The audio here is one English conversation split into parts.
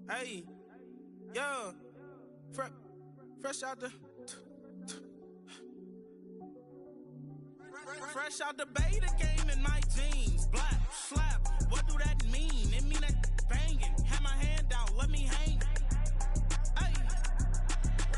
Hey, yo, fresh out the beta game in my jeans. Black, slap, what do that mean? It mean that banging. Have my hand out, let me hang. Hey,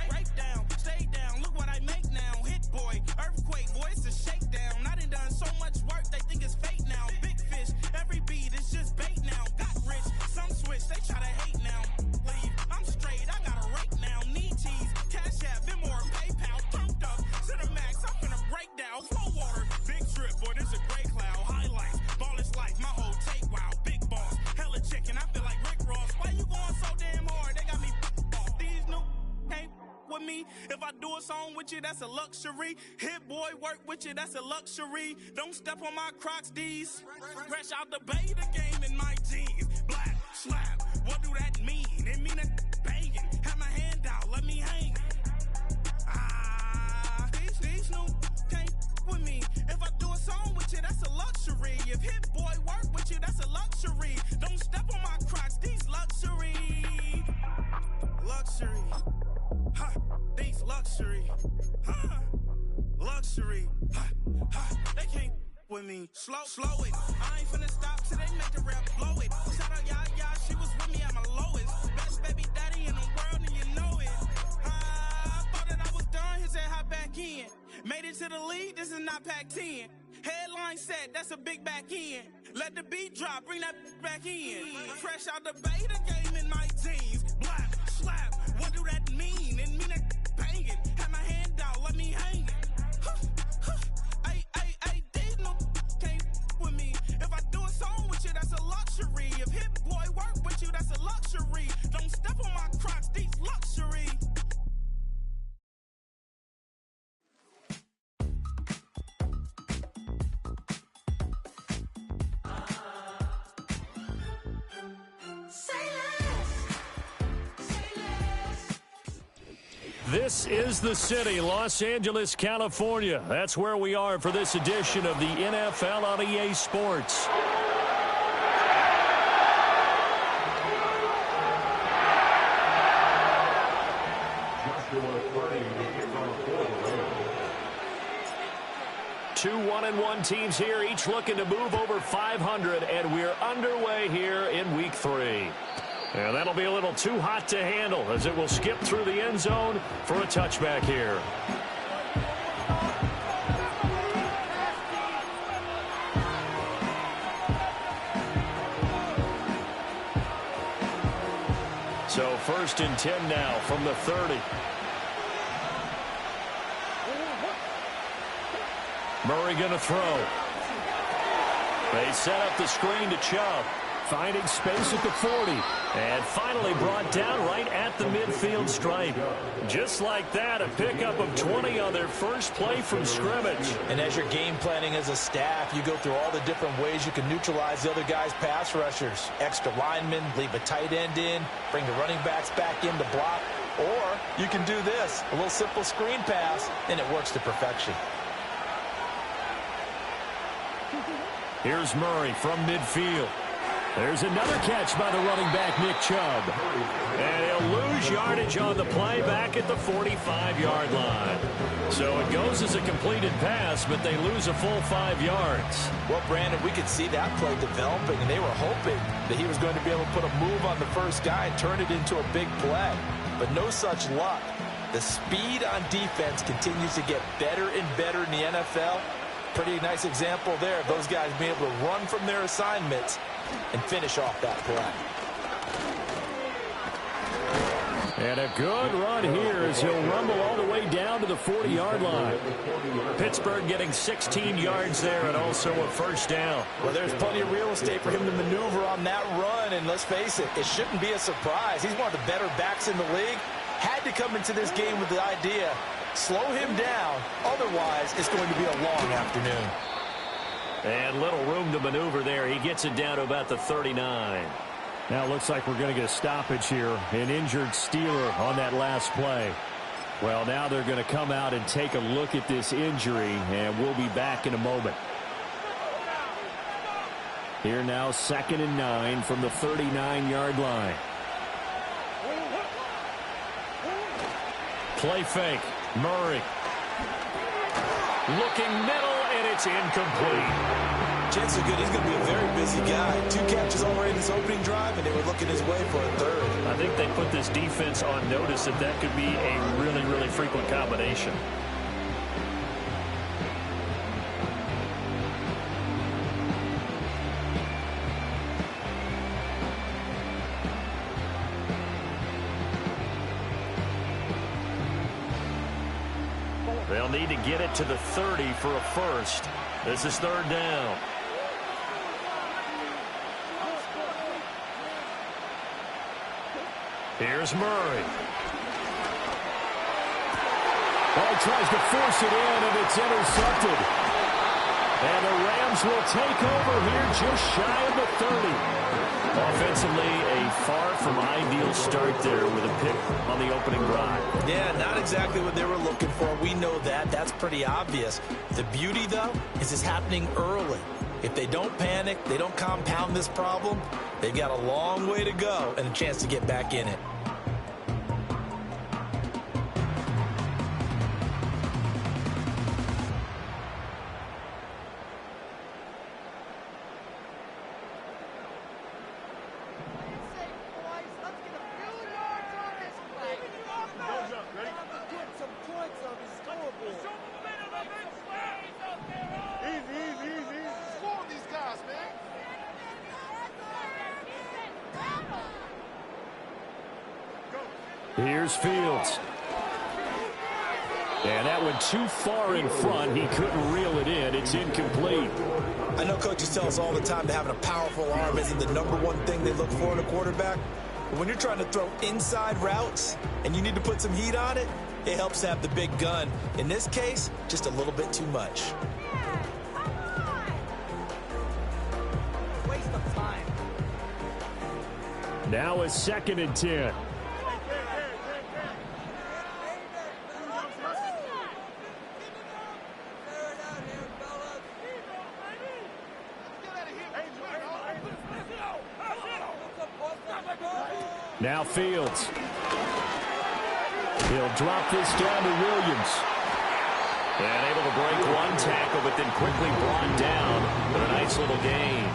break down, stay down, look what I make now. Hit boy, earthquake, boy, it's a shakedown. I done so much work, they think it's fake now. Big fish, every beat is just bait now. Got rich, some switch, they try to hate now. Leave, I'm straight, I got a rake now. Need cheese, cash app, Venmo or PayPal. Pumped up to the max, I'm finna break down. Flow water, big trip, boy, this a gray cloud. Highlights, ball is life, my whole take, wow. Big boss, hella chicken, I feel like Rick Ross. Why you going so damn hard? They got me off. These new can't with me. If I do a song with you, that's a luxury. Hit boy, work with you, that's a luxury. Don't step on my Crocs, D's. Fresh out the beta game in my jeans. Black, slap, what do that mean? It mean that banging. Have my hand out, let me hang. These new can't with me. If I do a song with you, that's a luxury. If Hit Boy work with you, that's a luxury. Don't step on my Crocs, these luxury. Luxury. Ha, these luxury. Ha, luxury. Ha, ha, they can't with me. Slow it. I ain't finna stop till they make the rap blow it. Shout out Yaya, she was with me at my lowest. Best baby daddy in the world and you know it. I thought that I was done, he said hop back in. Made it to the league, this is not Pac-10. Headline set, that's a big back end. Let the beat drop, bring that back in. Fresh out the beta game in my jeans. Black, slap, what do that mean? It mean that banging. Have my hand out, let me hang it. Ay, these no can't with me. If I do a song with you, that's a luxury. If Hit Boy work with you, that's a luxury. Don't step on my Crocs, these luxury. This is the city, Los Angeles, California. That's where we are for this edition of the NFL on EA Sports. Two 1-1 teams here, each looking to move over 500, and we're underway here in Week 3. And that'll be a little too hot to handle as it will skip through the end zone for a touchback here. So 1st and 10 now from the 30. Murray going to throw. They set up the screen to Chubb. Finding space at the 40. And finally brought down right at the midfield stripe. Just like that, a pickup of 20 on their first play from scrimmage. And as you're game planning as a staff, you go through all the different ways you can neutralize the other guy's pass rushers. Extra linemen, leave a tight end in, bring the running backs back in to block. Or you can do this, a little simple screen pass, and it works to perfection. Here's Murray from midfield. There's another catch by the running back, Nick Chubb. And he'll lose yardage on the play back at the 45-yard line. So it goes as a completed pass, but they lose a full 5 yards. Well, Brandon, we could see that play developing, and they were hoping that he was going to be able to put a move on the first guy and turn it into a big play. But no such luck. The speed on defense continues to get better and better in the NFL. Pretty nice example there of those guys being able to run from their assignments and finish off that play. And a good run here as he'll rumble all the way down to the 40-yard line. Pittsburgh getting 16 yards there and also a first down. Well, there's plenty of real estate for him to maneuver on that run, and let's face it, it shouldn't be a surprise. He's one of the better backs in the league. Had to come into this game with the idea, slow him down, otherwise it's going to be a long afternoon. And little room to maneuver there. He gets it down to about the 39. Now it looks like we're going to get a stoppage here. An injured Steeler on that last play. Well, now they're going to come out and take a look at this injury, and we'll be back in a moment. Here now, 2nd and 9 from the 39-yard line. Play fake. Murray. Looking middle, and it's incomplete. Chances are good he's going to be a very busy guy. 2 catches already in his opening drive, and they were looking his way for a third. I think they put this defense on notice that could be a really, really frequent combination. They'll need to get it to the 30 for a first. This is 3rd down. Here's Murray. Ball tries to force it in, and it's intercepted. And the Rams will take over here just shy of the 30. Offensively, a far from ideal start there with a pick on the opening drive. Yeah, not exactly what they were looking for. We know that. That's pretty obvious. The beauty, though, is it's happening early. If they don't panic, they don't compound this problem, they've got a long way to go and a chance to get back in it. Here's Fields. And that went too far in front. He couldn't reel it in. It's incomplete. I know coaches tell us all the time that having a powerful arm isn't the #1 thing they look for in a quarterback. But when you're trying to throw inside routes and you need to put some heat on it, it helps to have the big gun. In this case, just a little bit too much. Waste of time. Now a 2nd and 10. Now Fields. He'll drop this down to Williams. And able to break one tackle, but then quickly brought down with a nice little gain.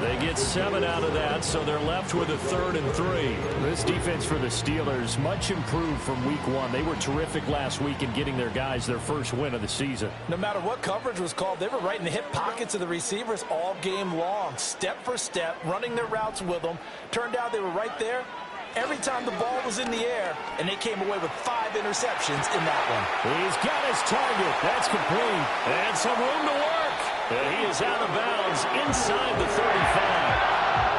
They get 7 out of that, so they're left with a 3rd and 3. This defense for the Steelers, much improved from week 1. They were terrific last week in getting their guys their first win of the season. No matter what coverage was called, they were right in the hip pockets of the receivers all game long, step for step, running their routes with them. Turned out they were right there every time the ball was in the air, and they came away with 5 interceptions in that one. He's got his target. That's complete. And some room to work. And he is out of bounds inside the 35.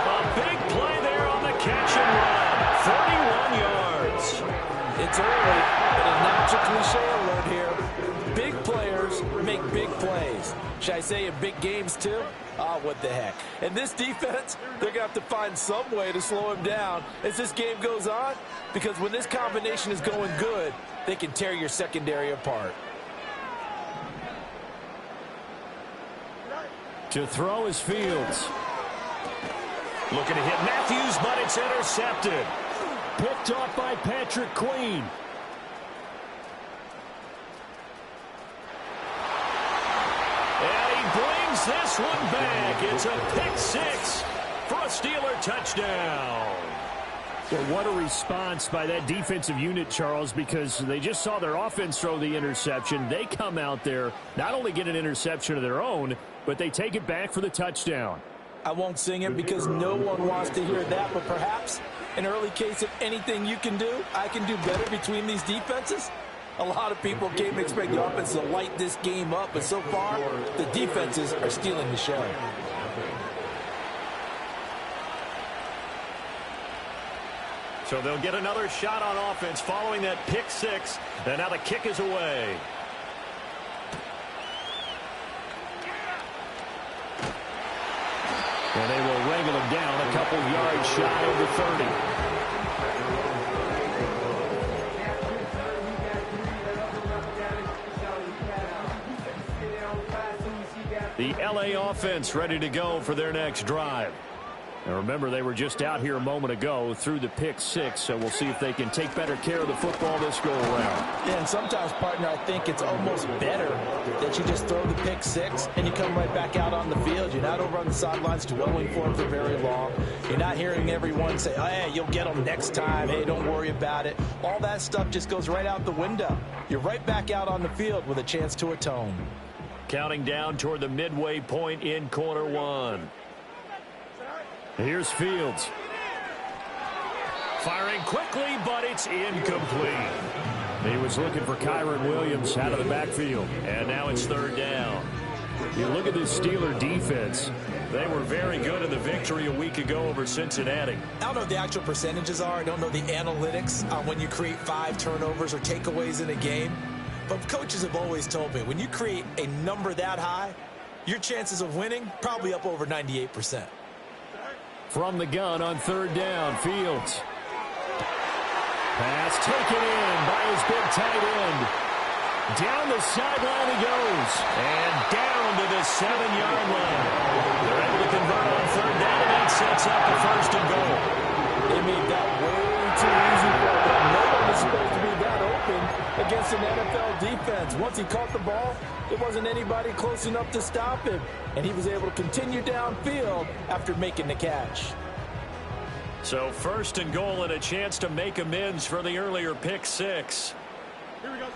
A big play there on the catch and run. 41 yards. It's early, but a natural cliche alert here. Big players make big plays. Should I say in big games too? Ah, what the heck. And this defense, they're going to have to find some way to slow him down as this game goes on, because when this combination is going good, they can tear your secondary apart. To throw is Fields. Looking to hit Matthews, but it's intercepted. Picked off by Patrick Queen. And he brings this one back. It's a pick 6 for a Steeler touchdown. Well, what a response by that defensive unit, Charles, because they just saw their offense throw the interception. They come out there, not only get an interception of their own, but they take it back for the touchdown. I won't sing it because no one wants to hear that, but perhaps an early case of anything you can do, I can do better between these defenses. A lot of people came to expect the offense to light this game up, but so far, the defenses are stealing the show. So they'll get another shot on offense following that pick 6, and now the kick is away. And they will wrangle him down a couple yards shy of the 30. The LA offense ready to go for their next drive. And remember, they were just out here a moment ago through the pick six, so we'll see if they can take better care of the football this go-around. Yeah, and sometimes, partner, I think it's almost better that you just throw the pick six and you come right back out on the field. You're not over on the sidelines dwelling for it for very long. You're not hearing everyone say, oh, hey, you'll get them next time. Hey, don't worry about it. All that stuff just goes right out the window. You're right back out on the field with a chance to atone. Counting down toward the midway point in quarter one. Here's Fields. Firing quickly, but it's incomplete. He was looking for Kyren Williams out of the backfield, and now it's third down. You look at this Steeler defense. They were very good in the victory a week ago over Cincinnati. I don't know what the actual percentages are. I don't know the analytics on when you create 5 turnovers or takeaways in a game. But coaches have always told me, when you create a number that high, your chances of winning probably up over 98%. From the gun on third down, Fields. Pass taken in by his big tight end. Down the sideline he goes. And down to the 7-yard line. They're able to convert on third down, and that sets up the first and goal. They made that way too easy for them. No one was supposed to be that open against an NFL defense. Once he caught the ball, there wasn't anybody close enough to stop him. And he was able to continue downfield after making the catch. So first and goal and a chance to make amends for the earlier pick six. Here we go.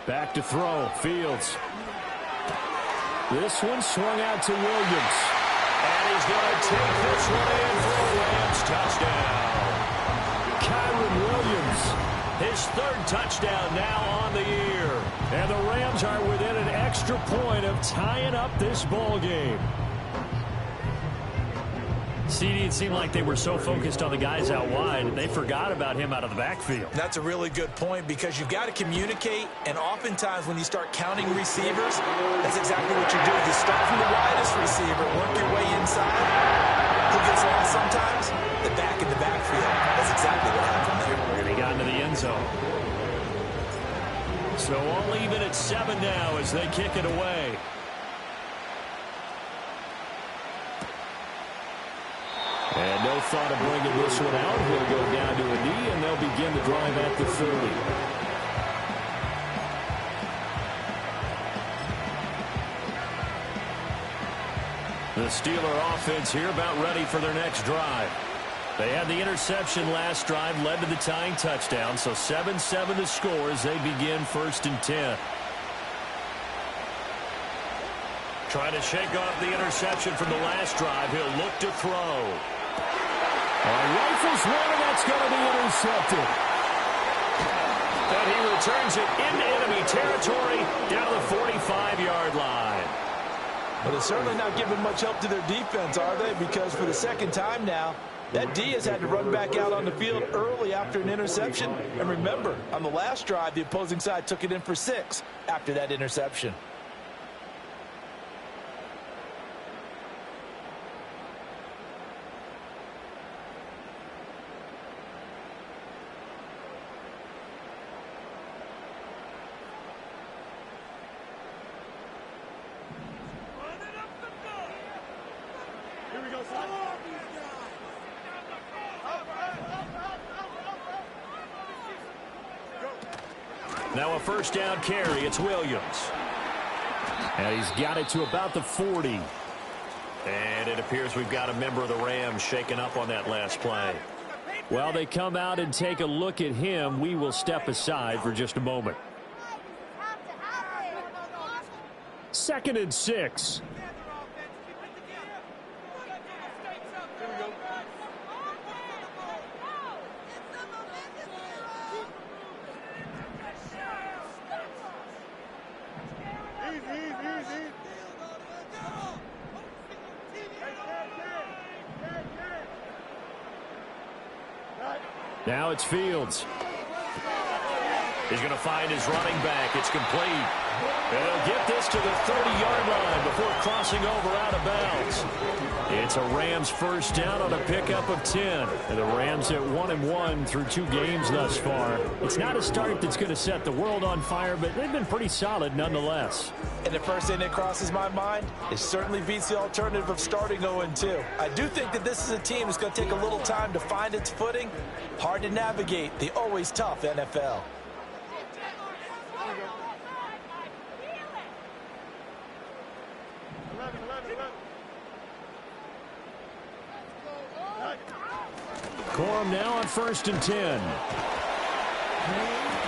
Back to throw, Fields. This one swung out to Williams. And he's going to take this one in for a Rams touchdown. Kyren Williams. His third touchdown now on the year. And the Rams are within an extra point of tying up this ball game. CD, it seemed like they were so focused on the guys out wide, they forgot about him out of the backfield. That's a really good point, because you've got to communicate, and oftentimes when you start counting receivers, that's exactly what you're doing. You start from the widest receiver, work your way inside. Who gets lost sometimes? The back in the backfield. That's exactly what happened there. And he got into the end zone. So all even at 7 now as they kick it away. And no thought of bringing this one out. He'll go down to a knee, and they'll begin the drive at the 30. The Steeler offense here about ready for their next drive. They had the interception last drive, led to the tying touchdown, so 7-7 to score as they begin 1st and 10. Trying to shake off the interception from the last drive. He'll look to throw. Rifles one, and that's going to be intercepted. And he returns it into enemy territory down to the 45-yard line. But it's certainly not giving much help to their defense, are they? Because for the second time now, that D has had to run back out on the field early after an interception. And remember, on the last drive, the opposing side took it in for 6 after that interception. Now a first down carry. It's Williams. And he's got it to about the 40. And it appears we've got a member of the Rams shaken up on that last play. While they come out and take a look at him, we will step aside for just a moment. 2nd and 6. Now it's Fields. He's going to find his running back. It's complete. And he'll get this to the 30-yard line before crossing over out of bounds. It's a Rams first down on a pickup of 10. And the Rams at 1-1 through 2 games thus far. It's not a start that's going to set the world on fire, but they've been pretty solid nonetheless. And the first thing that crosses my mind, it certainly beats the alternative of starting 0-2. I do think that this is a team that's going to take a little time to find its footing. Hard to navigate the always tough NFL. Corum now on 1st and 10.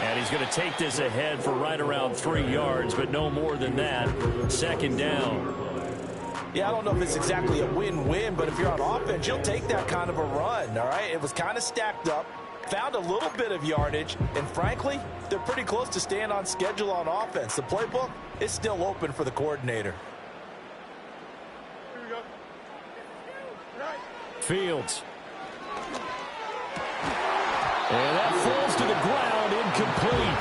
And he's going to take this ahead for right around 3 yards, but no more than that. 2nd down. Yeah, I don't know if it's exactly a win-win, but if you're on offense, you'll take that kind of a run, all right? It was kind of stacked up, found a little bit of yardage, and frankly, they're pretty close to staying on schedule on offense. The playbook is still open for the coordinator. Fields. And that falls to the ground, incomplete.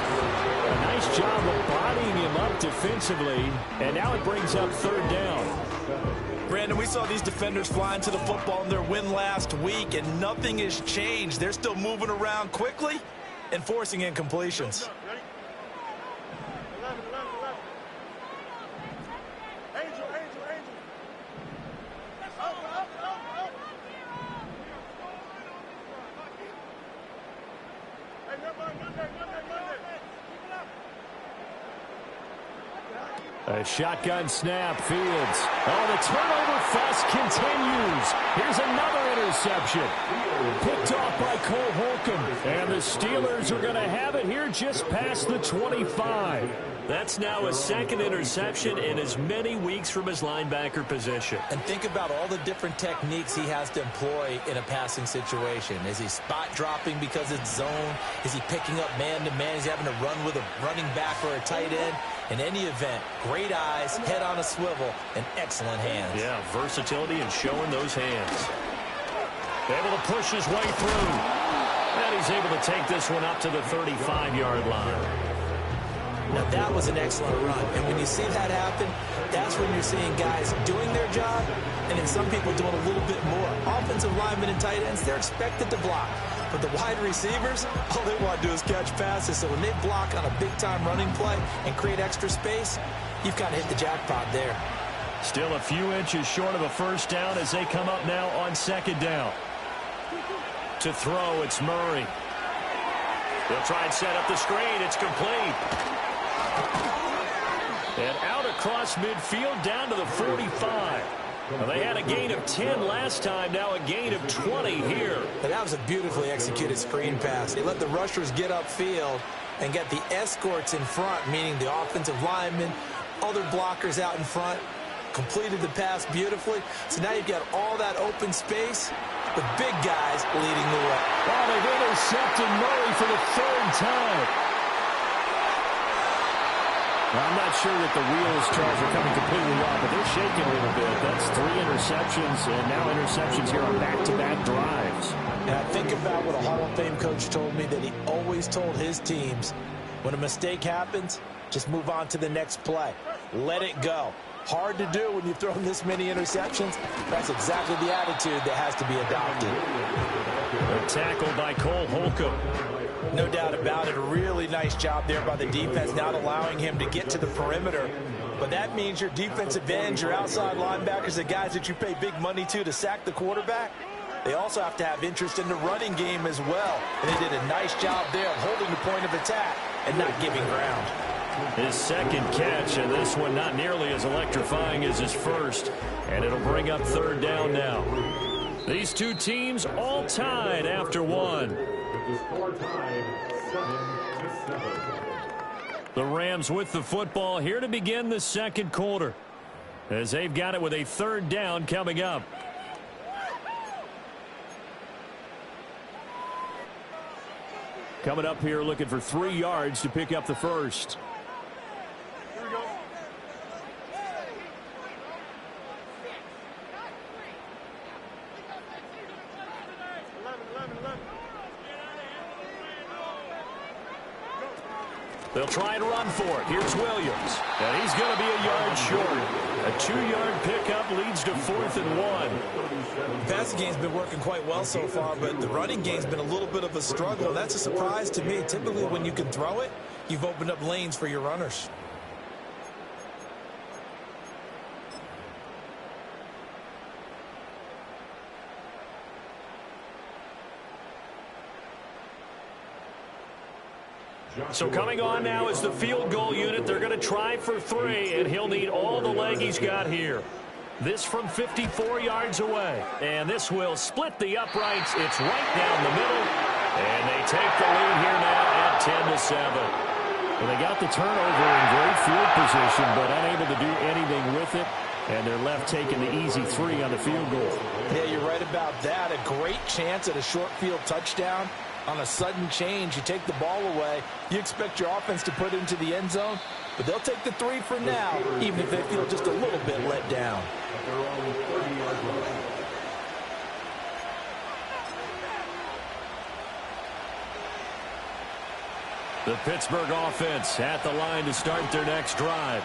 A nice job of bodying him up defensively, and now it brings up 3rd down. Brandon, we saw these defenders flying to the football in their win last week, and nothing has changed. They're still moving around quickly and forcing incompletions. A shotgun snap, Fields. Oh, the turnover fest continues. Here's another interception. Picked off by Cole Holcomb. And the Steelers are going to have it here just past the 25. That's now a 2nd interception in as many weeks from his linebacker position. And think about all the different techniques he has to employ in a passing situation. Is he spot dropping because it's zone? Is he picking up man-to-man? Is he having to run with a running back or a tight end? In any event, great eyes, head on a swivel, and excellent hands. Yeah, versatility and showing those hands. Able to push his way through. And he's able to take this one up to the 35-yard line. Now, that was an excellent run. And when you see that happen, that's when you're seeing guys doing their job and then some people doing a little bit more. Offensive linemen and tight ends, they're expected to block. But the wide receivers, all they want to do is catch passes. So when they block on a big-time running play and create extra space, you've kind of hit the jackpot there. Still a few inches short of a first down as they come up now on 2nd down. To throw, it's Murray. They'll try and set up the screen. It's complete. And out across midfield down to the 45. Well, they had a gain of 10 last time, now a gain of 20 here. And that was a beautifully executed screen pass. They let the rushers get upfield and get the escorts in front, meaning the offensive linemen, other blockers out in front, completed the pass beautifully. So now you've got all that open space with big guys leading the way. Well, they've intercepted Murray for the 3rd time. Well, I'm not sure that the wheels, Charles, are coming completely off, but they're shaking a little bit. That's 3 interceptions, and now interceptions here on back-to-back drives. And I think about what a Hall of Fame coach told me, that he always told his teams, when a mistake happens, just move on to the next play. Let it go. Hard to do when you've thrown this many interceptions. That's exactly the attitude that has to be adopted. A tackle by Cole Holcomb. No doubt about it. A really nice job there by the defense, not allowing him to get to the perimeter. But that means your defensive ends, your outside linebackers, the guys that you pay big money to sack the quarterback, they also have to have interest in the running game as well. And they did a nice job there of holding the point of attack and not giving ground. His 2nd catch, and this one not nearly as electrifying as his first. And it'll bring up 3rd down now. These two teams all tied after 1. The Rams with the football here to begin the 2nd quarter, as they've got it with a 3rd down coming up. Coming up here looking for 3 yards to pick up the first. Here we go. They'll try and run for it. Here's Williams. And he's going to be a yard short. A 2-yard pickup leads to 4th and 1. The passing game's been working quite well so far, but the running game's been a little bit of a struggle. And that's a surprise to me. Typically, when you can throw it, you've opened up lanes for your runners. So coming on now is the field goal unit. They're going to try for 3, and he'll need all the leg he's got here. This from 54 yards away. And this will split the uprights. It's right down the middle. And they take the lead here now at 10-7. Well, they got the turnover in great field position, but unable to do anything with it. And they're left taking the easy 3 on the field goal. Yeah, you're right about that. A great chance at a short field touchdown. On a sudden change, you take the ball away. You expect your offense to put it into the end zone, but they'll take the 3 for now, even if they feel just a little bit let down. The Pittsburgh offense at the line to start their next drive.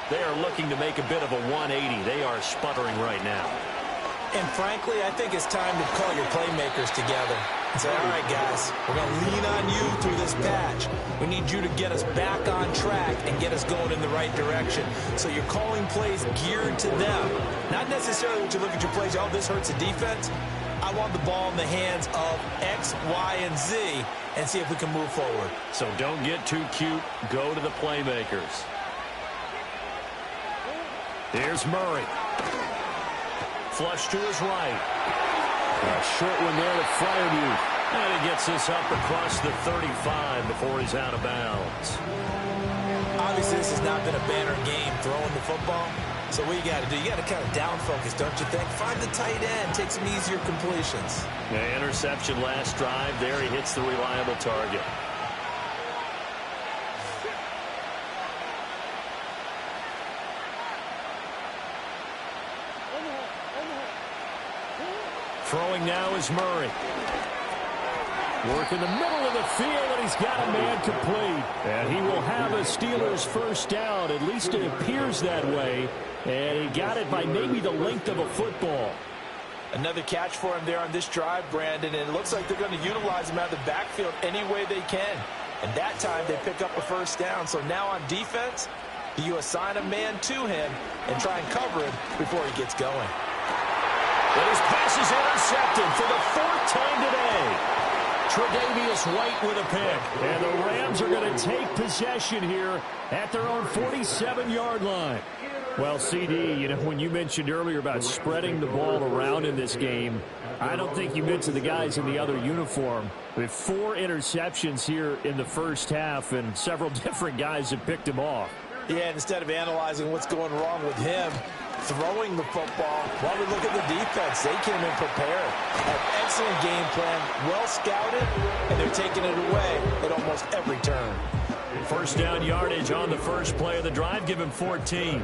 They are looking to make a bit of a 180. They are sputtering right now. And frankly, I think it's time to call your playmakers together and say, all right, guys, we're going to lean on you through this patch. We need you to get us back on track and get us going in the right direction. So you're calling plays geared to them. Not necessarily when you look at your plays, oh, this hurts the defense. I want the ball in the hands of X, Y, and Z and see if we can move forward. So don't get too cute. Go to the playmakers. Here's Murray. Flush to his right. A short one there to Freiermuth. And he gets this up across the 35 before he's out of bounds. Obviously, this has not been a banner game throwing the football. So what you got to do, you got to kind of down focus, don't you think? Find the tight end, take some easier completions. Yeah, interception last drive. There he hits the reliable target. Throwing now is Murray. Work in the middle of the field, and he's got a man complete. And he will have a Steelers first down. At least it appears that way. And he got it by maybe the length of a football. Another catch for him there on this drive, Brandon. And it looks like they're going to utilize him out of the backfield any way they can. And that time they pick up a first down. So now on defense, you assign a man to him and try and cover him before he gets going. And his pass is intercepted for the 4th time today. Tre'Davious White with a pick. And the Rams are going to take possession here at their own 47-yard line. Well, CD, you know, when you mentioned earlier about spreading the ball around in this game, I don't think you mentioned the guys in the other uniform. With 4 interceptions here in the first half, and several different guys have picked him off. Yeah, instead of analyzing what's going wrong with him, throwing the football, while we look at the defense, they came in prepared. An excellent game plan, well scouted, and they're taking it away at almost every turn. First down yardage on the first play of the drive. Give him 14.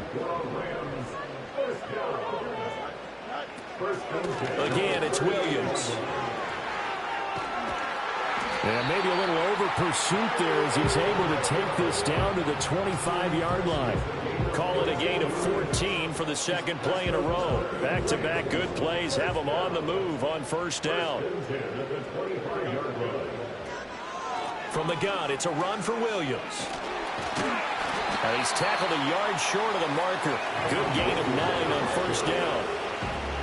Again, it's Williams. And maybe a little over pursuit there as he's able to take this down to the 25-yard line. Call it a gain of 14 for the second play in a row. Back-to-back good plays have them on the move on first down. From the gun, it's a run for Williams. And he's tackled a yard short of the marker. Good gain of 9 on first down.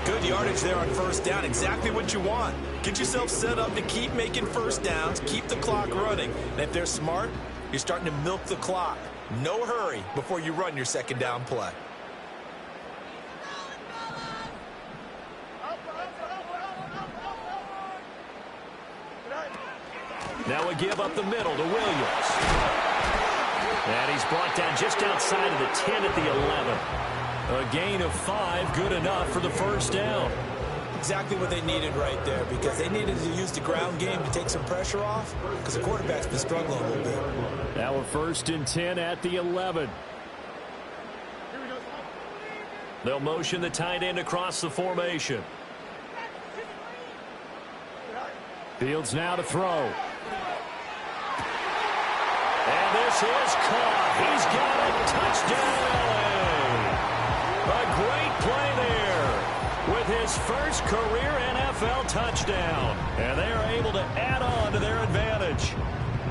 Good yardage there on first down. Exactly what you want. Get yourself set up to keep making first downs, keep the clock running. And if they're smart, you're starting to milk the clock. No hurry before you run your second down play. Now a give up the middle to Williams. And he's brought down just outside of the 10 at the 11. A gain of 5, good enough for the first down. Exactly what they needed right there, because they needed to use the ground game to take some pressure off, because the quarterback's been struggling a little bit. Now a 1st and 10 at the 11. They'll motion the tight end across the formation. Fields now to throw. And this is caught. He's got it. Touchdown, LA. A great play there with his first career NFL touchdown. And they are able to add on to their advantage.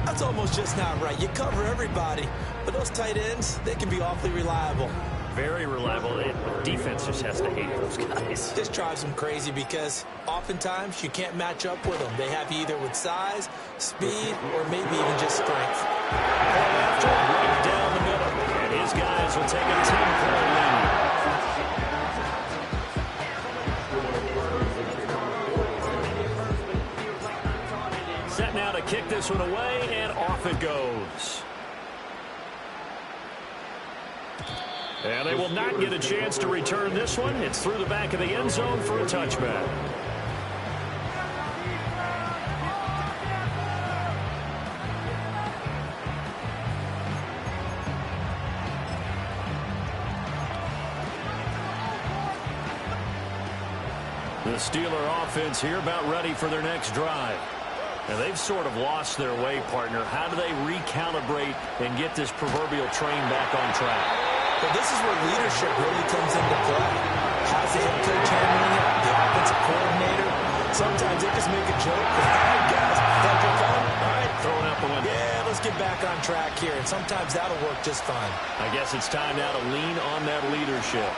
That's almost just not right. You cover everybody, but those tight ends, they can be awfully reliable. Very reliable. Defense just has to hate those guys. This drives them crazy because oftentimes you can't match up with them. They have you either with size, speed, or maybe even just strength. After right down the middle. And his guys will take a 10-point lead. Set now to kick this one away, and off it goes. And they will not get a chance to return this one. It's through the back of the end zone for a touchback. The Steeler offense here about ready for their next drive. And they've sort of lost their way, partner. How do they recalibrate and get this proverbial train back on track? But this is where leadership really comes into play. How's the head coach handling it? The offensive coordinator? Sometimes they just make a joke. All right, guys, that for fun? All right, throwing out the window. Yeah, let's get back on track here. And sometimes that'll work just fine. I guess it's time now to lean on that leadership.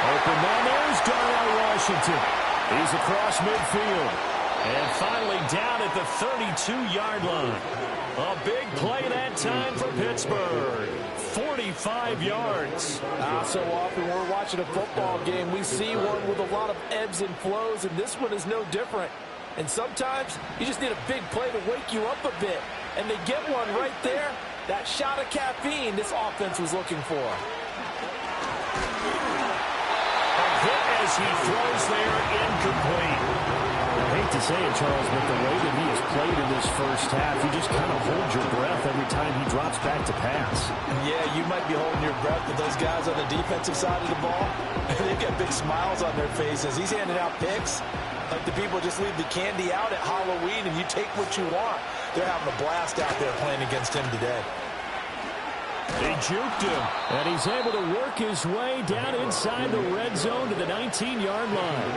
Open man, there's Darnell Washington. He's across midfield. And finally down at the 32-yard line. A big play that time for Pittsburgh. 45 yards. So often we're watching a football game, we see one with a lot of ebbs and flows, and this one is no different. And sometimes you just need a big play to wake you up a bit. And they get one right there. That shot of caffeine this offense was looking for. A hit as he throws there, incomplete. I hate to say it, Charles, but the way that he has played in this first half, you just kind of hold your breath every time he drops back to pass. Yeah, you might be holding your breath, but those guys on the defensive side of the ball, they've got big smiles on their faces. He's handing out picks like the people just leave the candy out at Halloween and you take what you want. They're having a blast out there playing against him today. He juked him. And he's able to work his way down inside the red zone to the 19-yard line.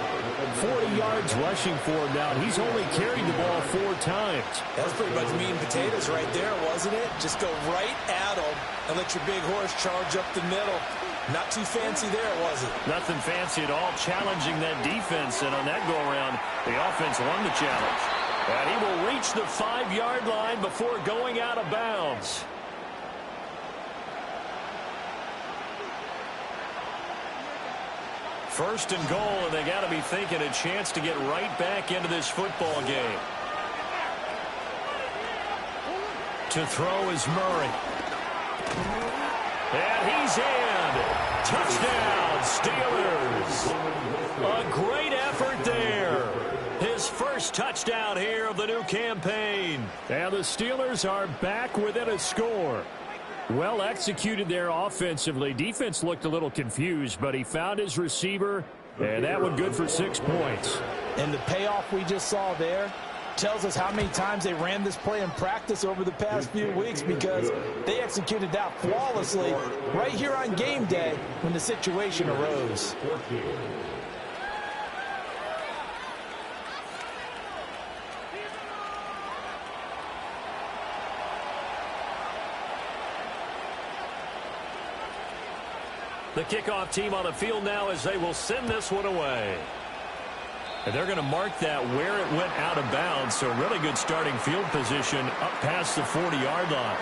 40 yards rushing for him now. He's only carried the ball 4 times. That's pretty much meat and potatoes right there, wasn't it? Just go right at him and let your big horse charge up the middle. Not too fancy there, was it? Nothing fancy at all, challenging that defense. And on that go-around, the offense won the challenge. And he will reach the 5-yard line before going out of bounds. First and goal, and they got to be thinking a chance to get right back into this football game. To throw is Murray. And he's in. Touchdown, Steelers. A great effort there. His first touchdown here of the new campaign. And the Steelers are back within a score. Well executed there offensively. Defense looked a little confused, but he found his receiver, and that one good for 6 points. And the payoff we just saw there tells us how many times they ran this play in practice over the past few weeks, because they executed that flawlessly right here on game day when the situation arose. The kickoff team on the field now as they will send this one away. And they're going to mark that where it went out of bounds. So really good starting field position up past the 40-yard line.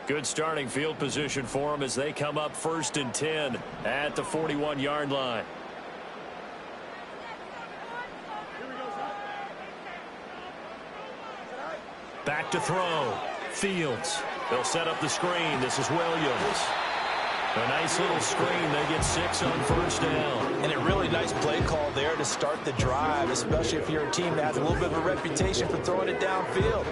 Good starting field position for them as they come up 1st and 10 at the 41-yard line. Back to throw. Fields. They'll set up the screen. This is Williams. A nice little screen. They get 6 on first down. And a really nice play call there to start the drive, especially if you're a team that has a little bit of a reputation for throwing it downfield.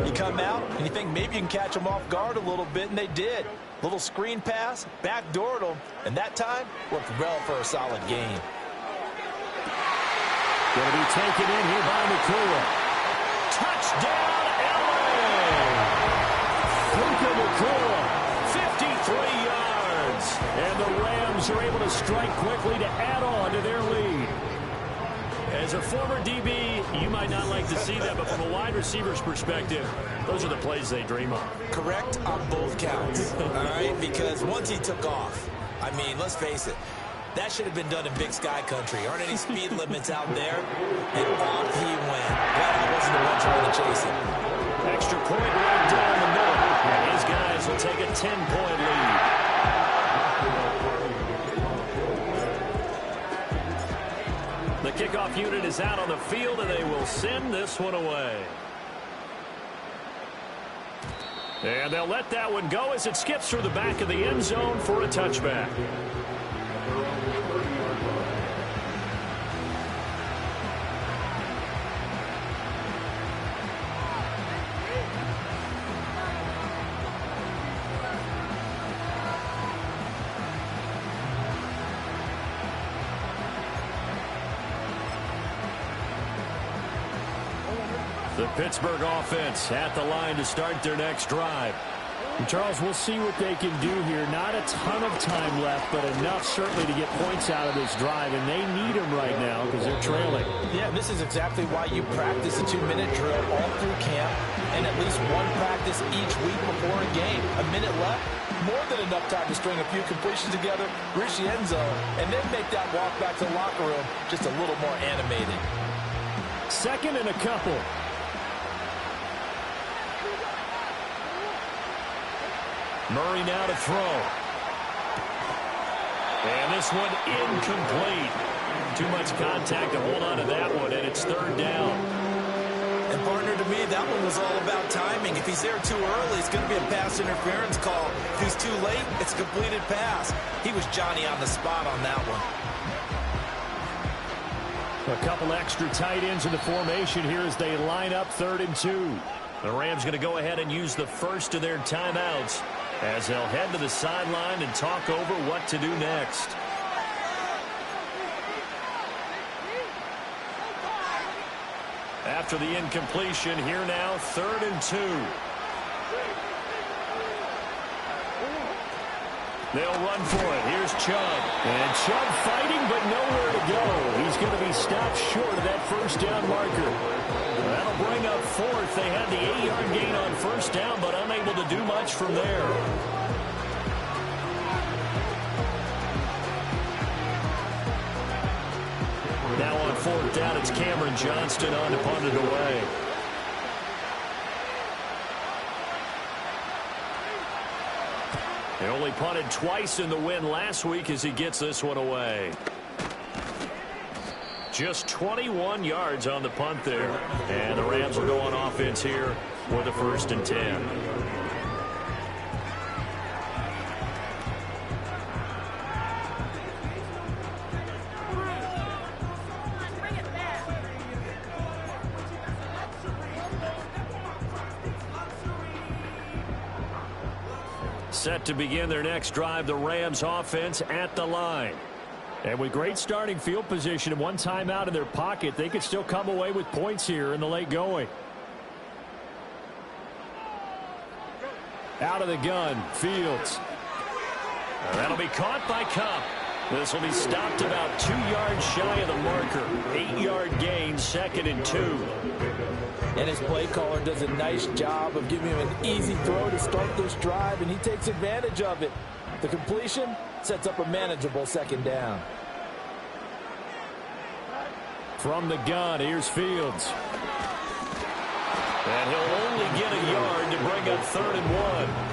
You come out and you think maybe you can catch them off guard a little bit, and they did. Little screen pass, backdoored them, and that time worked well for a solid gain. Going to be taken in here by Nacua. Touchdown, LA! Puka Nacua, 53 yards. And the Rams are able to strike quickly to add on to their lead. As a former DB, you might not like to see that, but from a wide receiver's perspective, those are the plays they dream of. Correct on both counts, all right? Because once he took off, I mean, let's face it, that should have been done in Big Sky country. Aren't any speed limits out there? And off he went. Glad he wasn't the one trying to chase him. Extra point right down the middle. And his guys will take a 10-point lead. The kickoff unit is out on the field, and they will send this one away. And they'll let that one go as it skips through the back of the end zone for a touchback. The Pittsburgh offense at the line to start their next drive. And Charles, we'll see what they can do here. Not a ton of time left, but enough certainly to get points out of this drive, and they need them right now because they're trailing. Yeah, this is exactly why you practice a 2-minute drill all through camp and at least one practice each week before a game. A minute left, more than enough time to string a few completions together, reach the end zone, and then make that walk back to the locker room just a little more animated. Second and a couple. Murray now to throw. And this one incomplete. Too much contact to hold on to that one, and it's third down. And partner, to me, that one was all about timing. If he's there too early, it's going to be a pass interference call. If he's too late, it's a completed pass. He was Johnny on the spot on that one. A couple extra tight ends in the formation here as they line up 3rd and 2. The Rams going to go ahead and use the first of their timeouts as they'll head to the sideline and talk over what to do next. After the incompletion, here now, 3rd and 2. They'll run for it. Here's Chubb. And Chubb fighting, but nowhere to go. He's going to be stopped short of that first down marker. That'll bring up 4th. They had the 8-yard gain on first down, but unable to do much from there. Now on 4th down, it's Cameron Johnston on to punt it away. They only punted twice in the win last week as he gets this one away. Just 21 yards on the punt there. And the Rams will go on offense here with a 1st and 10. Set to begin their next drive, the Rams offense at the line. And with great starting field position and one timeout in their pocket, they could still come away with points here in the late going. Out of the gun, Fields. That'll be caught by Kupp. This will be stopped about 2 yards shy of the marker. 8-yard gain, 2nd and 2. And his play caller does a nice job of giving him an easy throw to start this drive, and he takes advantage of it. The completion sets up a manageable 2nd down. From the gun, here's Fields. And he'll only get a yard to bring up 3rd and 1.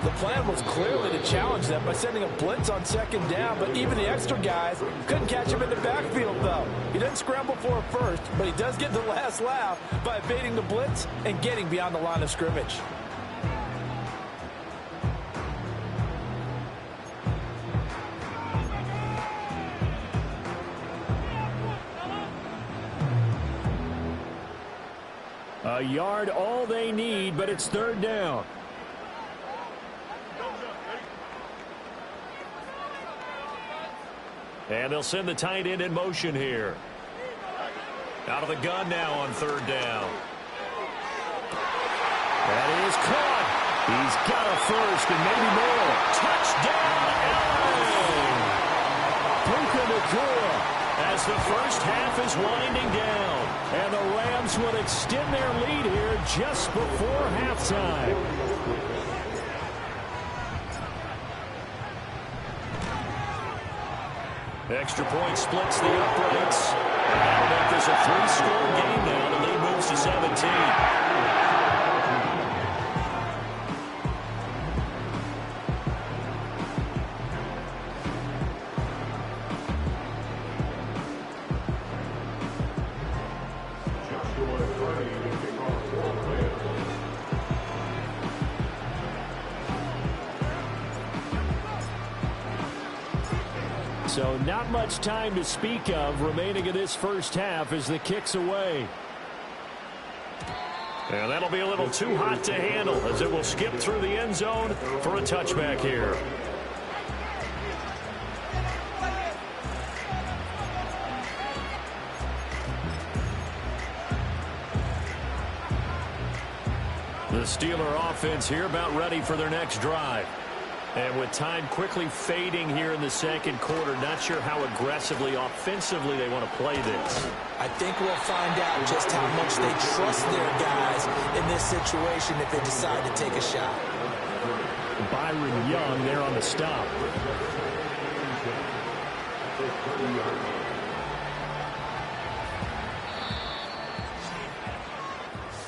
The plan was clearly to challenge them by sending a blitz on 2nd down, but even the extra guys couldn't catch him in the backfield, though. He doesn't scramble for a first, but he does get the last laugh by evading the blitz and getting beyond the line of scrimmage. A yard all they need, but it's third down. And they'll send the tight end in motion here. Out of the gun now on third down. That is caught. He's got a first and maybe more. Touchdown, LA! Puka Nacua as the first half is winding down. And the Rams will extend their lead here just before halftime. Extra point splits the uprights. That'll make this a 3-score game now. The lead moves to 17. So not much time to speak of remaining in this first half as the kick's away. And that'll be a little too hot to handle as it will skip through the end zone for a touchback here. The Steeler offense here about ready for their next drive. And with time quickly fading here in the second quarter, not sure how aggressively, offensively they want to play this. I think we'll find out just how much they trust their guys in this situation if they decide to take a shot. Byron Young there on the stop.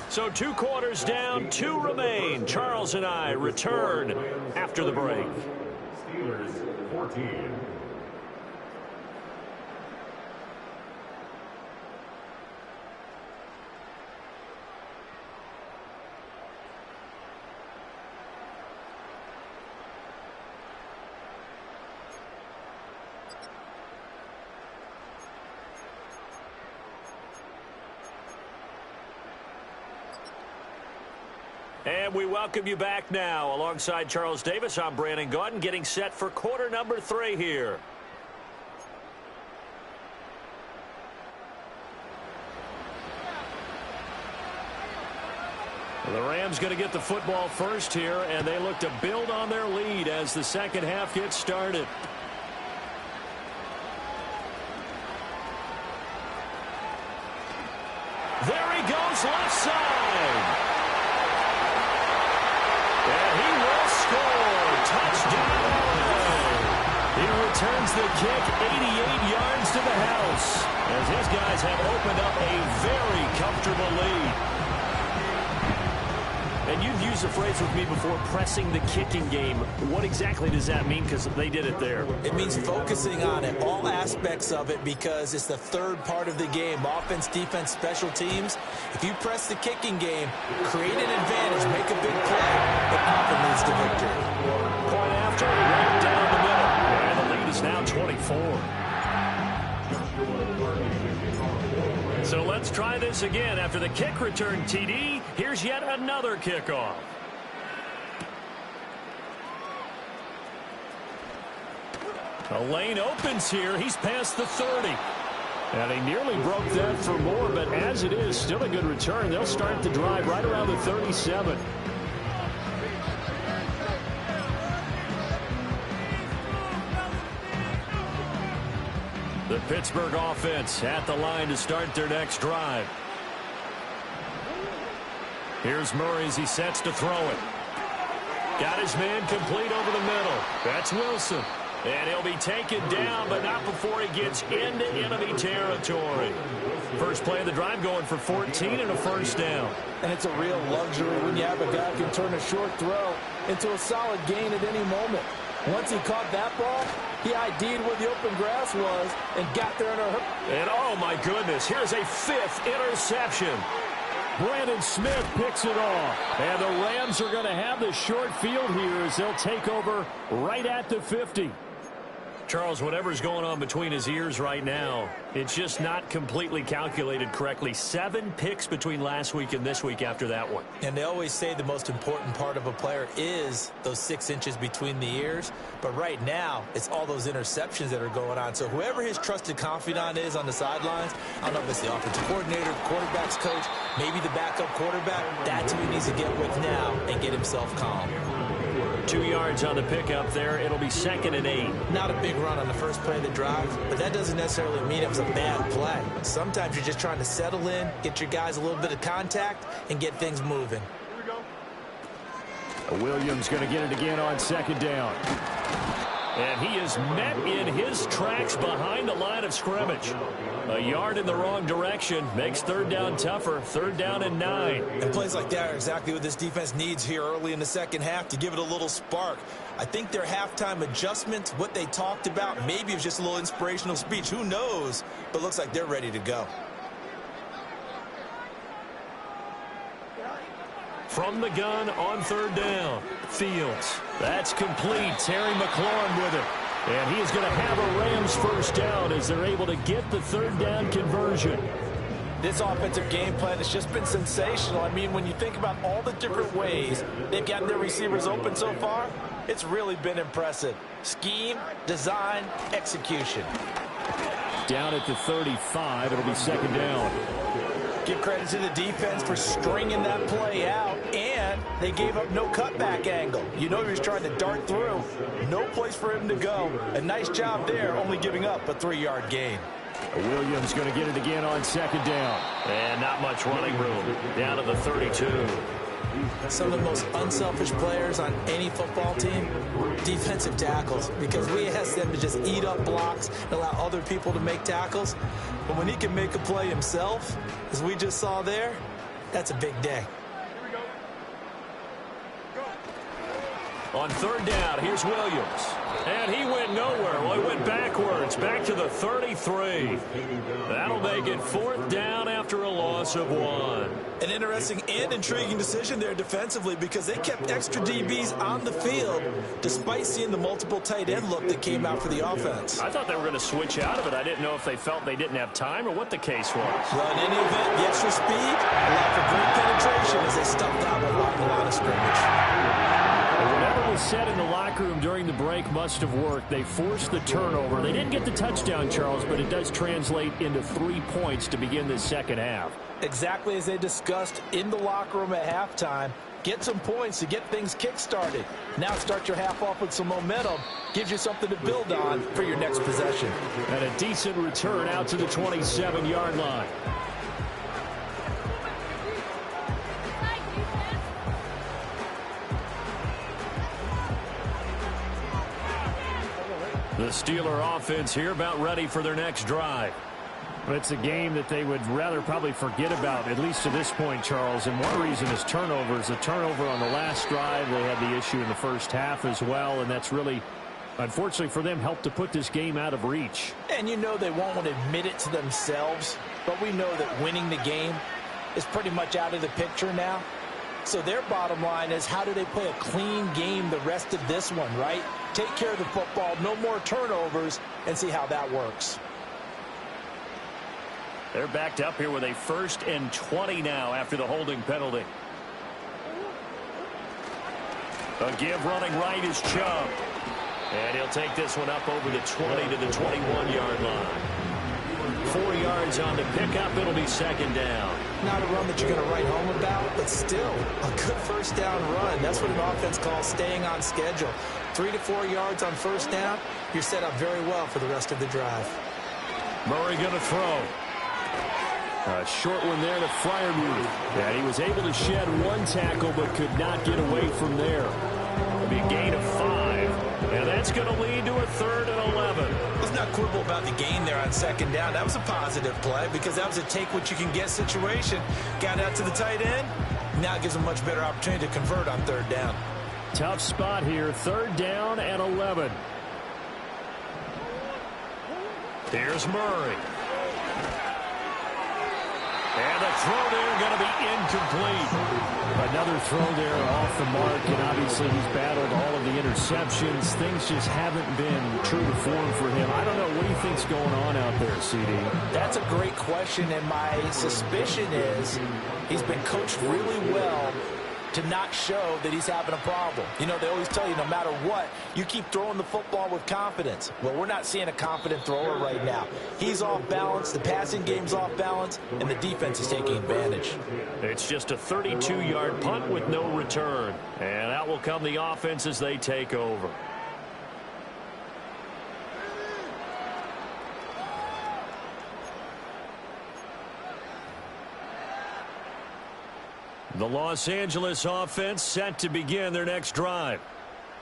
So 2 quarters down, 2 remain. Charles and I return after the break. Steelers 14. And we welcome you back now. Alongside Charles Davis, I'm Brandon Gaudin, getting set for quarter number 3 here. The Rams going to get the football first here, and they look to build on their lead as the second half gets started. There he goes, left side. And he will score. Touchdown. He returns the kick 88 yards to the house as his guys have opened up a very comfortable lead. And you've used the phrase with me before, pressing the kicking game. What exactly does that mean? Because they did it there. It means focusing on it, all aspects of it, because it's the third part of the game. Offense, defense, special teams. If you press the kicking game, create an advantage, make a big play, it often leads to victory. Point after, right down the middle. And the lead is now 24. So let's try this again. After the kick return, TD, here's yet another kickoff. The lane opens here. He's past the 30. And he nearly broke that for more, but as it is, still a good return. They'll start the drive right around the 37. The Pittsburgh offense at the line to start their next drive. Here's Murray as he sets to throw it. Got his man complete over the middle. That's Wilson. And he'll be taken down, but not before he gets into enemy territory. First play of the drive going for 14 and a first down. And it's a real luxury when you have a guy who can turn a short throw into a solid gain at any moment. Once he caught that ball, he ID'd where the open grass was and got there in a hurry. And oh my goodness, here's a 5th interception. Brandon Smith picks it off. And the Rams are going to have the short field here as they'll take over right at the 50. Charles, whatever's going on between his ears right now, it's just not completely calculated correctly. 7 picks between last week and this week after that one. And they always say the most important part of a player is those 6 inches between the ears. But right now, it's all those interceptions that are going on. So whoever his trusted confidant is on the sidelines, I don't know if it's the offensive coordinator, quarterback's coach, maybe the backup quarterback, that's who he needs to get with now and get himself calm. 2 yards on the pickup there. It'll be 2nd and 8. Not a big run on the first play of the drive, but that doesn't necessarily mean it was a bad play. Sometimes you're just trying to settle in, get your guys a little bit of contact, and get things moving. Williams going to get it again on 2nd down. And he is met in his tracks behind the line of scrimmage. A yard in the wrong direction makes 3rd down tougher. 3rd down and 9. And plays like that are exactly what this defense needs here early in the second half to give it a little spark. I think their halftime adjustments, what they talked about, maybe it was just a little inspirational speech. Who knows? But looks like they're ready to go. From the gun on 3rd down. Fields. That's complete. Terry McLaurin with it. And he is going to have a Rams 1st down as they're able to get the 3rd down conversion. This offensive game plan has just been sensational. I mean, when you think about all the different ways they've gotten their receivers open so far, it's really been impressive. Scheme, design, execution. Down at the 35, it'll be 2nd down. Give credit to the defense for stringing that play out, and they gave up no cutback angle. You know he was trying to dart through. No place for him to go. A nice job there, only giving up a 3-yard gain. Williams going to get it again on 2nd down. And not much running room. Down to the 32. Some of the most unselfish players on any football team, defensive tackles, because we ask them to just eat up blocks and allow other people to make tackles. But when he can make a play himself, as we just saw there, that's a big day. On 3rd down, here's Williams. And he went nowhere. Well, he went backwards, back to the 33. That'll make it 4th down after a loss of 1. An interesting and intriguing decision there defensively because they kept extra DBs on the field despite seeing the multiple tight end look that came out for the offense. I thought they were going to switch out of it. I didn't know if they felt they didn't have time or what the case was. Well, in any event, the extra speed allowed for great penetration as they stuffed out along the line of scrimmage. Whatever was said in the locker room during the break must have worked. They forced the turnover. They didn't get the touchdown, Charles, but it does translate into 3 points to begin the second half. Exactly as they discussed in the locker room at halftime. Get some points to get things kick-started. Now start your half off with some momentum. Gives you something to build on for your next possession. And a decent return out to the 27-yard line. The Steeler offense here about ready for their next drive. But it's a game that they would rather probably forget about, at least to this point, Charles. And one reason is turnovers. A turnover on the last drive. They had the issue in the first half as well, and that's really, unfortunately for them, helped to put this game out of reach. And you know they won't want to admit it to themselves, but we know that winning the game is pretty much out of the picture now. So their bottom line is, how do they play a clean game the rest of this one, right? Take care of the football, no more turnovers, and see how that works. They're backed up here with a 1st and 20 now after the holding penalty. A give running right is Chubb. And he'll take this one up over the 20 to the 21-yard line. 4 yards on the pickup. It'll be 2nd down. Not a run that you're going to write home about, but still a good 1st down run. That's what an offense calls staying on schedule. 3 to 4 yards on 1st down. You're set up very well for the rest of the drive. Murray going to throw. A short one there to Freiermuth. And he was able to shed 1 tackle but could not get away from there. It'll be a gain of 5. And that's going to lead to a 3rd and 11. Let's not quibble about the gain there on 2nd down. That was a positive play because that was a take-what-you-can-get situation. Got out to the tight end. Now it gives them a much better opportunity to convert on 3rd down. Tough spot here. 3rd down and 11. Here's Murray. And the throw there going to be incomplete. Another throw there off the mark, and obviously he's battled all of the interceptions. Things just haven't been true to form for him. I don't know. What do you think's going on out there, CD? That's a great question, and my suspicion is he's been coached really well to not show that he's having a problem. You know, they always tell you no matter what, you keep throwing the football with confidence. Well, we're not seeing a confident thrower right now. He's off balance, the passing game's off balance, and the defense is taking advantage. It's just a 32-yard punt with no return. And out will come the offense as they take over. The Los Angeles offense set to begin their next drive.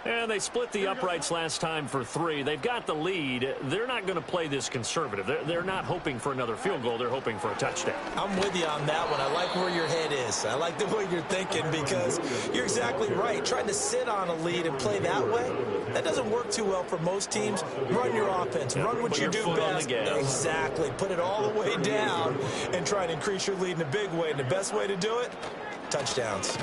And they split the uprights last time for 3. They've got the lead. They're not going to play this conservative. They're not hoping for another field goal. They're hoping for a touchdown. I'm with you on that one. I like where your head is. I like the way you're thinking because you're exactly right. Trying to sit on a lead and play that way, that doesn't work too well for most teams. Run your offense. Run what you do best. Exactly. Put it all the way down and try to increase your lead in a big way. And the best way to do it, touchdowns.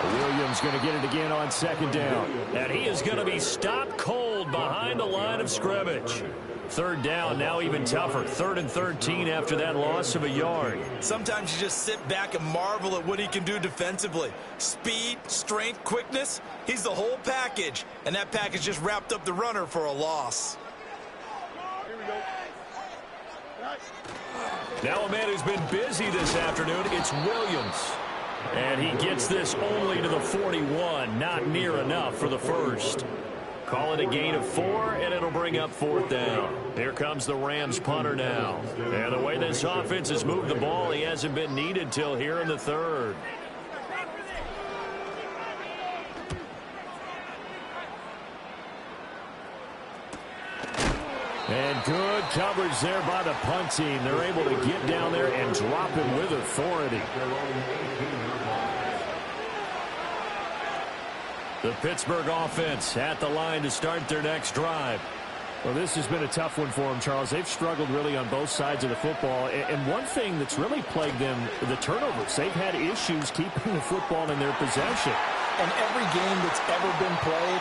Williams going to get it again on second down. And he is going to be stopped cold behind the line of scrimmage. Third down, now even tougher. 3rd and 13 after that loss of a yard. Sometimes you just sit back and marvel at what he can do defensively. Speed, strength, quickness, he's the whole package. And that package just wrapped up the runner for a loss. Now a man who's been busy this afternoon, it's Williams. And he gets this only to the 41, not near enough for the first. Call it a gain of 4, and it'll bring up 4th down. Here comes the Rams punter now. And the way this offense has moved the ball, he hasn't been needed till here in the 3rd. And good coverage there by the punt team. They're able to get down there and drop him with authority. The Pittsburgh offense at the line to start their next drive. Well, this has been a tough one for them, Charles. They've struggled really on both sides of the football. And one thing that's really plagued them, the turnovers. They've had issues keeping the football in their possession. And every game that's ever been played,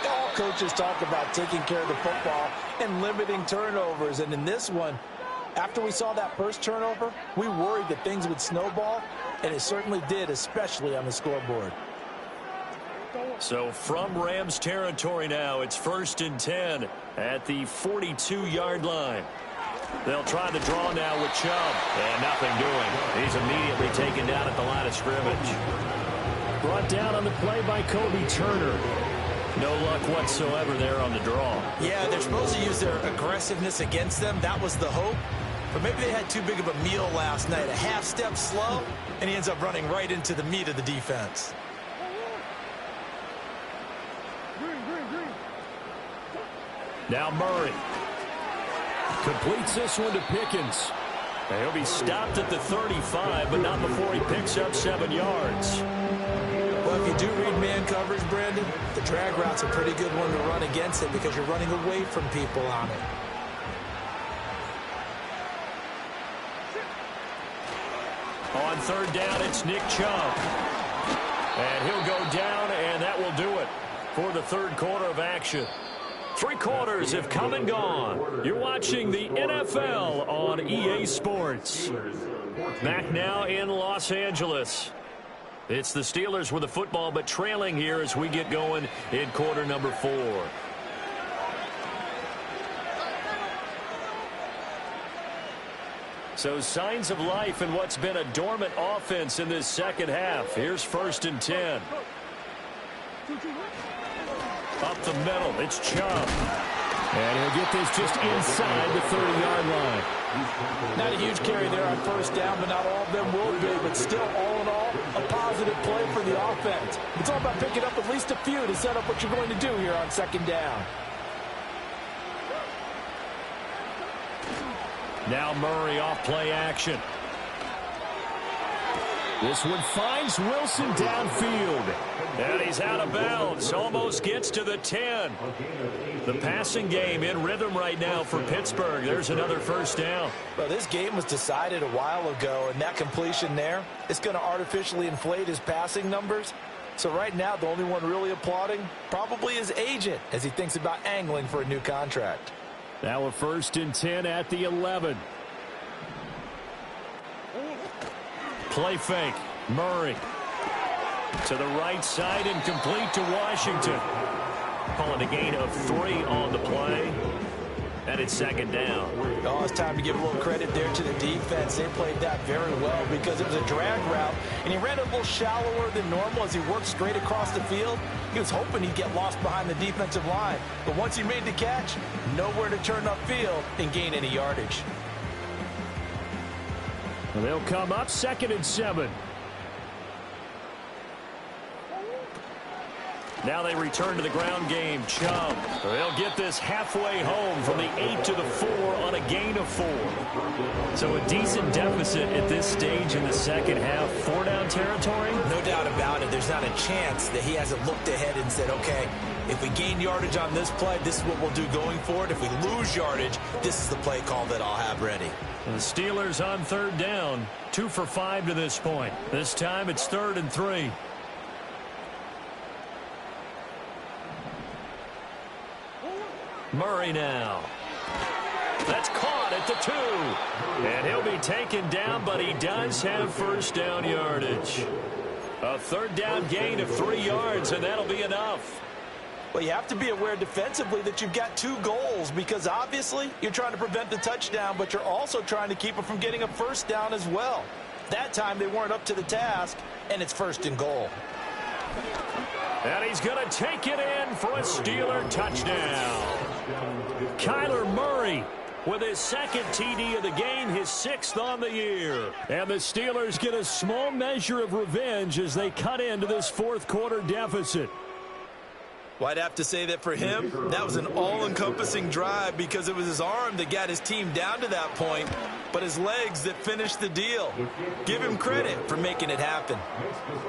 all coaches talk about taking care of the football and limiting turnovers. And in this one, after we saw that first turnover, we worried that things would snowball, and it certainly did, especially on the scoreboard. So from Rams territory now, it's 1st and 10 at the 42-yard line. They'll try the draw now with Chubb. And nothing doing. He's immediately taken down at the line of scrimmage. Brought down on the play by Kobe Turner. No luck whatsoever there on the draw. Yeah, they're supposed to use their aggressiveness against them. That was the hope. But maybe they had too big of a meal last night. A half step slow, and he ends up running right into the meat of the defense. Now Murray completes this one to Pickens. And he'll be stopped at the 35, but not before he picks up 7 yards. Well, if you do read man coverage, Brandon, the drag route's a pretty good one to run against it because you're running away from people on it. On 3rd down, it's Nick Chubb. And he'll go down, and that will do it for the 3rd quarter of action. 3 quarters have come and gone. You're watching the NFL on EA Sports. Back now in Los Angeles. It's the Steelers with the football, but trailing here as we get going in quarter number 4. So signs of life in what's been a dormant offense in this second half. Here's 1st and 10. Up the middle, it's Chubb. And he'll get this just inside the 30-yard line. Not a huge carry there on 1st down, but not all of them will be. But still, all in all, a positive play for the offense. It's all about picking up at least a few to set up what you're going to do here on 2nd down. Now Murray off play action. This one finds Wilson downfield. And he's out of bounds. Almost gets to the 10. The passing game in rhythm right now for Pittsburgh. There's another first down. Well, this game was decided a while ago, and that completion there is going to artificially inflate his passing numbers. So right now, the only one really applauding probably his agent as he thinks about angling for a new contract. Now a 1st and 10 at the 11. Play fake. Murray to the right side and complete to Washington. Calling a gain of 3 on the play. And it's 2nd down. Oh, it's time to give a little credit there to the defense. They played that very well because it was a drag route, and he ran a little shallower than normal as he worked straight across the field. He was hoping he'd get lost behind the defensive line. But once he made the catch, nowhere to turn upfield and gain any yardage. They'll come up 2nd and 7. Now they return to the ground game. Chubb. They'll get this halfway home from the 8 to the 4 on a gain of 4. So a decent deficit at this stage in the second half. 4-down territory? No doubt about it. There's not a chance that he hasn't looked ahead and said, okay, if we gain yardage on this play, this is what we'll do going forward. If we lose yardage, this is the play call that I'll have ready. The Steelers on 3rd down. 2 for 5 to this point. This time it's 3rd and 3. Murray now. That's caught at the 2. And he'll be taken down, but he does have first down yardage. A 3rd down gain of 3 yards, and that'll be enough. Well, you have to be aware defensively that you've got 2 goals because obviously you're trying to prevent the touchdown, but you're also trying to keep it from getting a first down as well. That time they weren't up to the task, and it's 1st and goal. And he's going to take it in for a Steeler touchdown. Kyler Murray with his 2nd TD of the game, his 6th on the year. And the Steelers get a small measure of revenge as they cut into this 4th quarter deficit. Well, I'd have to say that for him, that was an all-encompassing drive because it was his arm that got his team down to that point, but his legs that finished the deal. Give him credit for making it happen.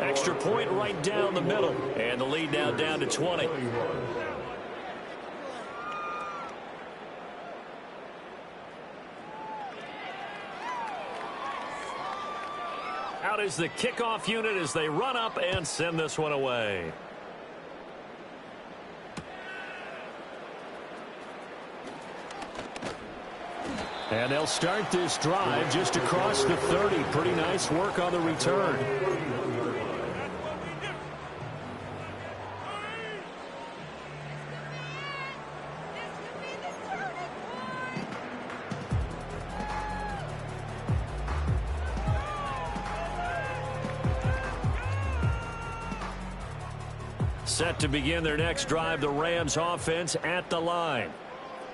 Extra point right down the middle, and the lead now down to 20. Out is the kickoff unit as they run up and send this one away. And they'll start this drive just across the 30. Pretty nice work on the return. Set to begin their next drive, the Rams offense at the line.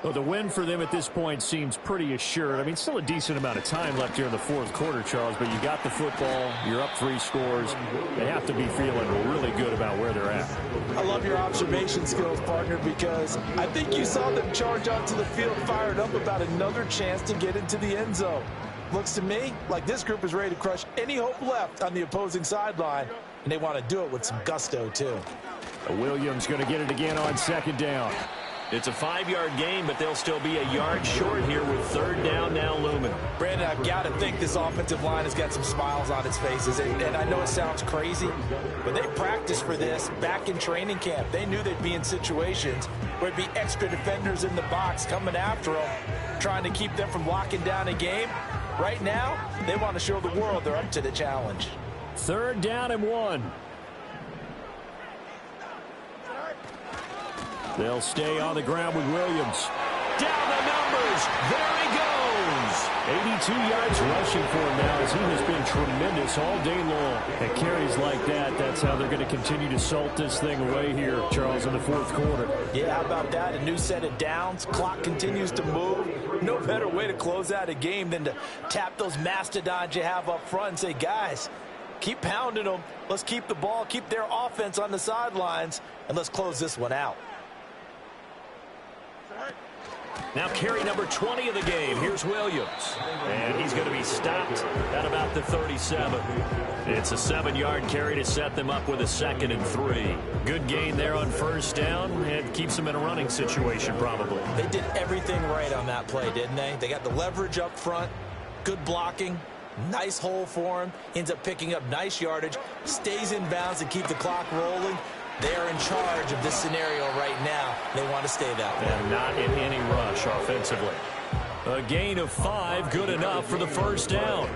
Well, the win for them at this point seems pretty assured. I mean, still a decent amount of time left here in the 4th quarter, Charles, but you got the football, you're up 3 scores. They have to be feeling really good about where they're at. I love your observation skills, partner, because I think you saw them charge onto the field fired up about another chance to get into the end zone. Looks to me like this group is ready to crush any hope left on the opposing sideline, and they want to do it with some gusto, too. Williams going to get it again on 2nd down. It's a 5-yard gain, but they'll still be a yard short here with 3rd down now looming. Brandon, I've got to think this offensive line has got some smiles on its faces. And I know it sounds crazy, but they practiced for this back in training camp. They knew they'd be in situations where it'd be extra defenders in the box coming after them, trying to keep them from locking down a game. Right now, they want to show the world they're up to the challenge. 3rd down and 1. They'll stay on the ground with Williams. Down the numbers. There he goes. 82 yards rushing for him now as he has been tremendous all day long. At carries like that, that's how they're going to continue to salt this thing away here, Charles, in the 4th quarter. Yeah, how about that? A new set of downs. Clock continues to move. No better way to close out a game than to tap those mastodons you have up front and say, guys, keep pounding them. Let's keep the ball, keep their offense on the sidelines, and let's close this one out. Now carry number 20 of the game. Here's Williams. And he's going to be stopped at about the 37. It's a 7-yard carry to set them up with a 2nd and 3. Good gain there on first down. And keeps them in a running situation probably. They did everything right on that play, didn't they? They got the leverage up front. Good blocking. Nice hole for him. Ends up picking up nice yardage. Stays in bounds and keep the clock rolling. They're in charge of this scenario right now. They want to stay that way. And not in any rush offensively. A gain of 5, good enough for the first down.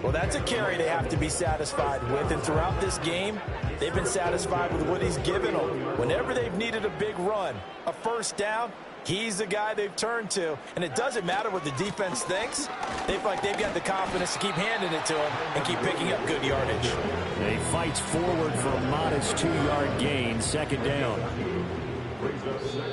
Well, that's a carry they have to be satisfied with. And throughout this game, they've been satisfied with what he's given them. Whenever they've needed a big run, a first down, he's the guy they've turned to. And it doesn't matter what the defense thinks. They feel like they've got the confidence to keep handing it to him and keep picking up good yardage. He fights forward for a modest 2-yard gain, 2nd down.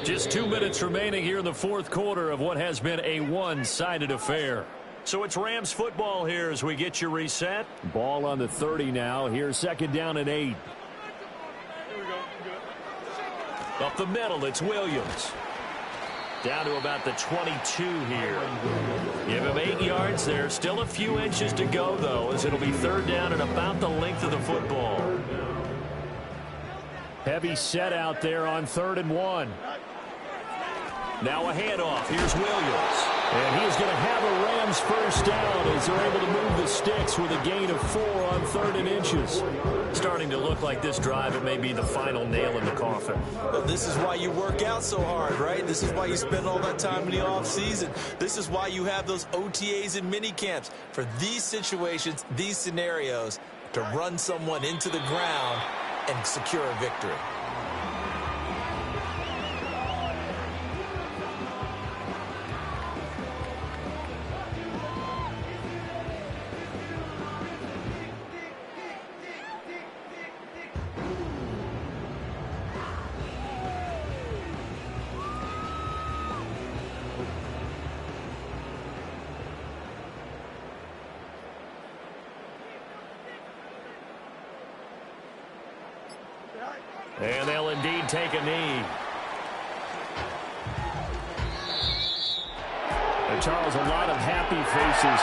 Just 2 minutes remaining here in the 4th quarter of what has been a one-sided affair. So it's Rams football here as we get you reset. Ball on the 30 now. Here's 2nd down and 8. Up the middle, it's Williams. Down to about the 22 here. Give him 8 yards there. Still a few inches to go, though, as it'll be 3rd down and about the length of the football. Heavy set out there on 3rd and 1. Now a handoff. Here's Williams. And he's going to have a Rams first down as they're able to move the sticks with a gain of 4 on 3rd and inches. Starting to look like this drive, it may be the final nail in the coffin. Well, this is why you work out so hard, right? This is why you spend all that time in the offseason. This is why you have those OTAs and mini camps for these situations, these scenarios, to run someone into the ground and secure a victory. And they'll indeed take a knee. And Charles, a lot of happy faces